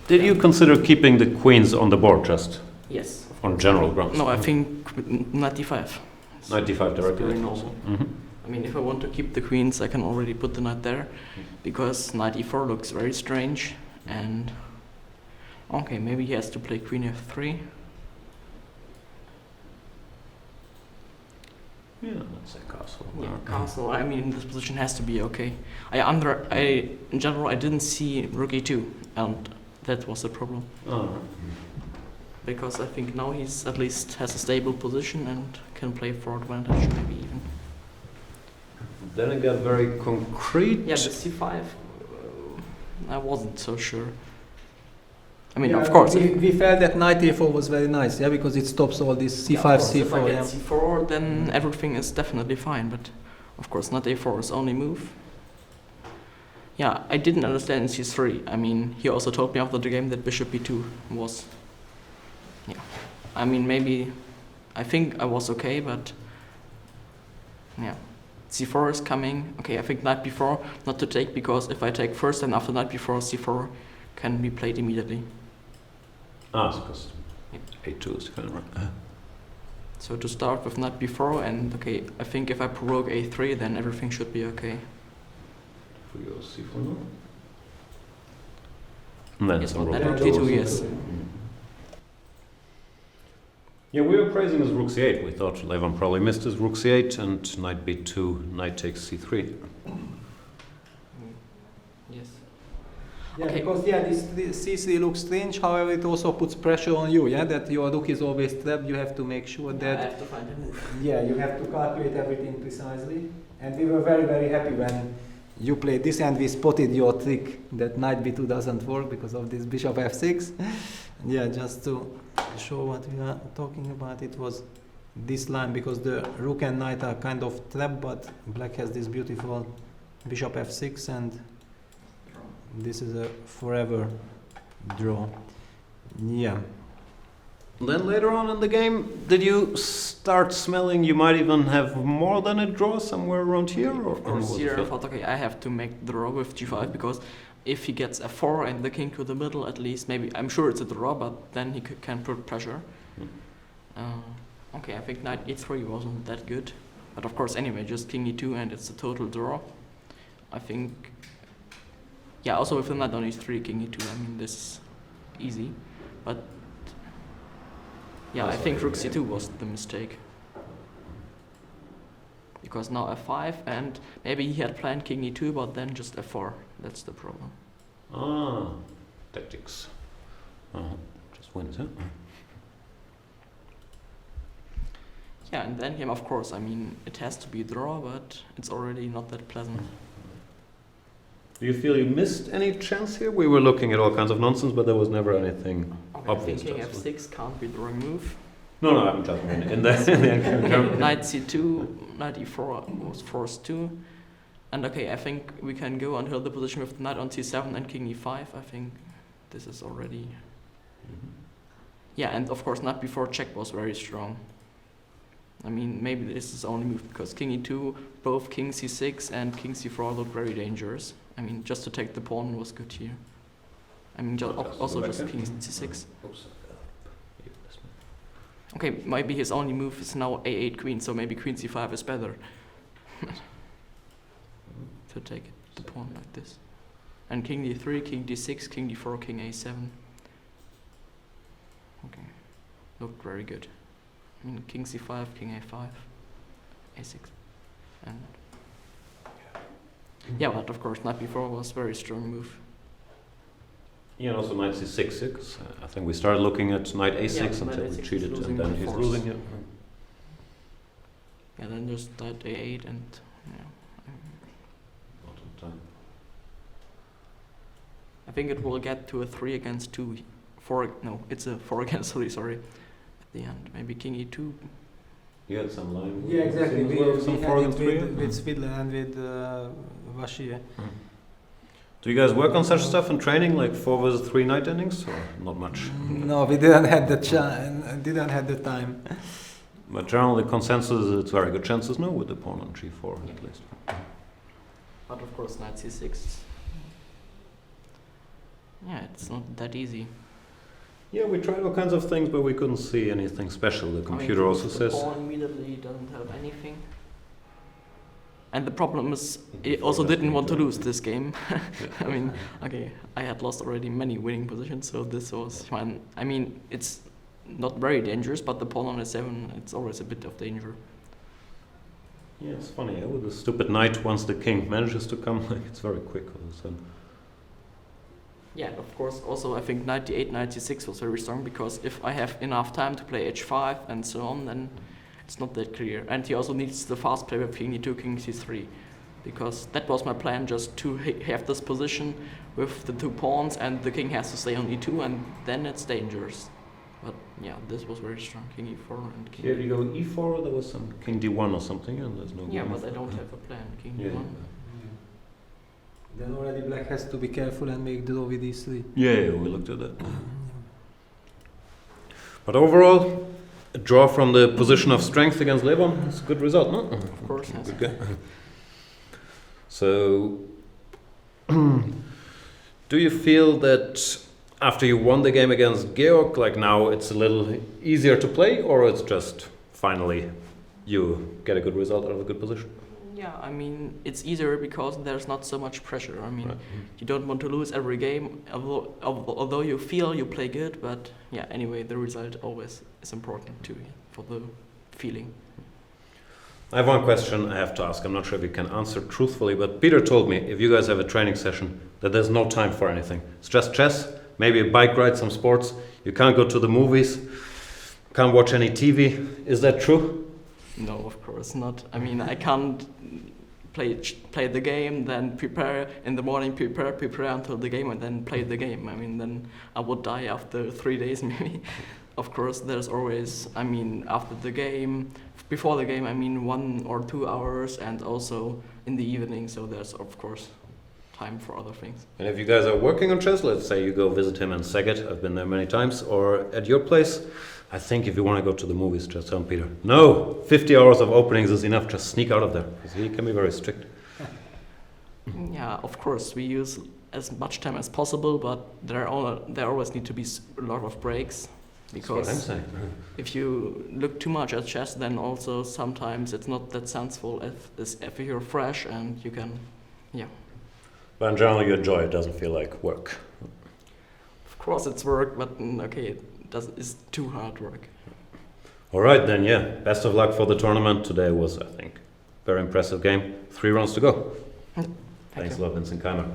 Did you consider keeping the queens on the board just Yes. on general grounds? No, I think knight d5. 95 directly. Very normal. I mean, if I want to keep the queens, I can already put the knight there, because knight e4 looks very strange, and okay, maybe he has to play queen f3. Yeah, that's a castle. Yeah, castle. I mean, this position has to be okay. In general, I didn't see rook e2, and that was the problem. Because I think now he's at least has a stable position and can play for advantage, maybe even. Then it got very concrete. Yeah, the c5, I wasn't so sure. I mean, Yeah, of course. we felt that knight e4 was very nice, yeah, because it stops all this c5, c4. If I get Yeah. c4, then everything is definitely fine. But of course, knight a4 is only move. Yeah, I didn't understand in c3. I mean, he also told me after the game that bishop b2 was. Yeah, I mean, maybe. I think I was okay, but yeah. c4 is coming. Okay, I think knight b4 not to take, because if I take first and after knight b4, c4 can be played immediately. Because a2 is kind of right. So to start with knight b4, and okay, I think if I provoke a3, then everything should be okay. If we go c4 now. And then Yes, some but rook then a2. rook d2, yes. Yeah, we were praising his rook c8. We thought Levon probably missed his rook c8 and knight b2, knight takes c3. Yes. Yeah, Okay. because this c3 looks strange. However, it also puts pressure on you. Yeah, that your rook is always trapped. You have to make sure I that. have to find a move. Yeah, you have to calculate everything precisely. And we were very, very happy when you played this, and we spotted your trick that knight b2 doesn't work because of this bishop f6. Yeah, just to show what we are talking about, it was this line, because the rook and knight are kind of trapped, but black has this beautiful bishop f6, and this is a forever draw. Yeah. Then later on in the game, did you start smelling you might even have more than a draw somewhere around here? Or Of course, was it here I feel- thought, okay, I have to make the draw with g5, because if he gets f4 and the king to the middle, at least, maybe, I'm sure it's a draw, but then he can put pressure. Okay, I think knight e3 wasn't that good. But of course, anyway, just king e2 and it's a total draw. I think, yeah, also with the knight on e3, king e2, I mean, this is easy. But yeah, I think rook c2 was the mistake. Because now f5, and maybe he had planned king e2, but then just f4. That's the problem. Tactics. Just wins, huh? Yeah, and then him, of course, I mean, it has to be a draw, but it's already not that pleasant. Do you feel you missed any chance here? We were looking at all kinds of nonsense, but there was never anything Okay, obvious. thinking to us. f6 can't be the wrong move. No, I'm just in the Okay, knight c2, knight e4 was forced to. And okay, I think we can go until the position with knight on c7 and king e5. I think this is already... Yeah, and of course knight before check was very strong. I mean, maybe this is the only move, because king e2, both king c6 and king c4 look very dangerous. I mean, just to take the pawn was good here. I mean, also just king c6. Okay, maybe his only move is now a8 queen, so maybe queen c5 is better. To take the pawn like this. And king d3, king d6, king d4, king a7. Okay, looked very good. I mean, king c5, king a5, a6, and yeah, but of course knight b4 was a very strong move. Yeah, and also knight c6. I think we started looking at knight a6 Yeah, until knight we a6 cheated, is and losing then the he's force. losing it. Yeah, then just knight a8 and yeah. Lot of time. I think it will get to a 3 against 2, 4, no, it's a 4 against 3, sorry, at the end. Maybe king e2. You had some line. Yeah, exactly. As well, some 4 against 3. With Svidler and with Vashie. Do you guys work on such stuff in training, like 4 versus 3 knight endings, or not much? No, we didn't have the didn't have the time. But generally, consensus, it's very good chances, no, with the pawn on g4 at least. But of course knight c6. Yeah, it's not that easy. Yeah, we tried all kinds of things, but we couldn't see anything special. The computer also the says. pawn immediately doesn't help anything. And the problem is, I Before also that didn't game want to too. lose this game. I mean, okay, I had lost already many winning positions, so this was fine. I mean, it's not very dangerous, but the pawn on a7, it's always a bit of danger. Yeah, it's funny. With the stupid knight, once the king manages to come, like, it's very quick all of a sudden. Yeah, of course. Also, I think knight d8, knight c6 was very strong, because if I have enough time to play h5 and so on, then it's not that clear. And he also needs the fast play with king e2, king c3, because that was my plan, just to have this position with the two pawns, and the king has to stay on e2, and then it's dangerous. But yeah, this was very strong, king e4 and king. Here you go e4. There was some king d1 or something, and there's no. Yeah, game. but I don't have a plan. King Yeah. d1. Then already black has to be careful and make draw with e3. Yeah, we looked at that. But overall, a draw from the position of strength against Levon is a good result, no? Of course, yes. Good guy. So, do you feel that after you won the game against Georg, like now it's a little easier to play, or it's just finally you get a good result out of a good position? Yeah, I mean, it's easier because there's not so much pressure. I mean, Right. you don't want to lose every game, although you feel you play good, but yeah, anyway, the result always is important too, for the feeling. I have one question I have to ask. I'm not sure if you can answer truthfully, but Peter told me if you guys have a training session that there's no time for anything. It's just chess, maybe a bike ride, some sports. You can't go to the movies, can't watch any TV. Is that true? No, of course not. I mean, I can't play the game, then prepare in the morning, prepare until the game, and then play the game. I mean, then I would die after 3 days maybe. Of course, there's always, I mean, after the game, before the game, I mean, 1 or 2 hours, and also in the evening, so there's, of course, time for other things. And if you guys are working on chess, let's say you go visit him in Szeged, I've been there many times, or at your place, I think if you want to go to the movies, just tell Peter, no, 50 hours of openings is enough, just sneak out of there, because he can be very strict. Yeah, of course, we use as much time as possible, but there always need to be a lot of breaks, That's what I'm because saying. if you look too much at chess, then also sometimes it's not that sensible if you're fresh and you can, yeah. But in general, you enjoy it, doesn't feel like work. Of course it's work, but okay, it's too hard work. All right, then, yeah, best of luck for the tournament. Today was, I think, very impressive game. 3 rounds to go. Thank Thanks a you. lot, Vincent Keymer.